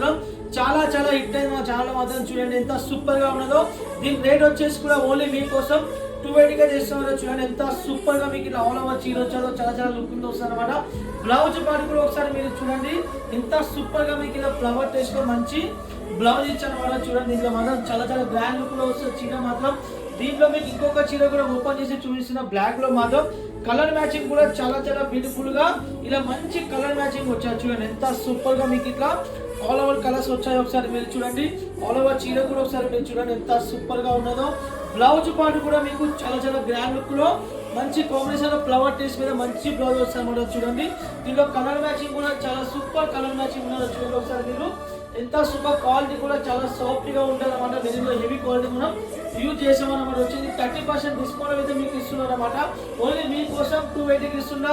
మాత్రం చాలా చాలా హిట్ అయింది. మా ఛానల్ మాత్రం చూడండి ఎంత సూపర్ గా ఉన్నదో. దీని రేట్ వచ్చేసి కూడా ఓన్లీ మీకోసం 280 గా చేస్తున్నారు. చూడండి ఎంత సూపర్ గా మీకు ఇలా ఆల్ ఓవర్ చీర వచ్చారో చాలా చాలా లుక్ తో వస్తుంది అనమాట. బ్లౌజ్ పార్ట్ కూడా ఒకసారి మీరు చూడండి ఎంత సూపర్ గా మీకు ఇలా ఫ్లవర్ టేస్ట్ గా మంచి బ్లౌజ్ ఇచ్చారన్నమాట. చూడండి దీంట్లో మాత్రం చాలా చాలా గ్రాండ్ లుక్ లో వస్తుంది చీర మాత్రం. దీంట్లో మీకు ఇంకొక చీర కూడా ఓపెన్ చేసి చూపిస్తున్న బ్లాక్ లో మాత్రం కలర్ మ్యాచింగ్ కూడా చాలా చాలా బ్యూటిఫుల్ గా ఇలా మంచి కలర్ మ్యాచింగ్ వచ్చాయి. చూడండి ఎంత సూపర్ గా మీకు ఇట్లా ఆల్ ఓవర్ కలర్స్ వచ్చాయి. ఒకసారి మీరు చూడండి ఆల్ ఓవర్ చీర కూడా ఒకసారి మీరు చూడండి ఎంత సూపర్ గా ఉన్నదో. బ్లౌజ్ పార్ట్ కూడా మీకు చాలా చాలా గ్రాండ్ లుక్ లో మంచి కాంబినేషన్ ఫ్లవర్ టేస్ట్ మీద మంచి బ్లౌజ్ వస్తుంది అన్నమాట. చూడండి దీంట్లో కలర్ మ్యాచింగ్ కూడా చాలా సూపర్ కలర్ మ్యాచింగ్ ఉన్నదో. చూడండి ఒకసారి మీరు ఎంత సూపర్ క్వాలిటీ కూడా చాలా సాఫ్ట్ గా ఉంటుంది అనమాట. దీనిలో హెవీ క్వాలిటీ మనం యూజ్ చేసామన్నమాట. వచ్చింది 30% డిస్కౌంట్ అయితే మీకు ఇస్తున్నారు అనమాట. ఓన్లీ మీకోసం 280కి ఇస్తున్నా.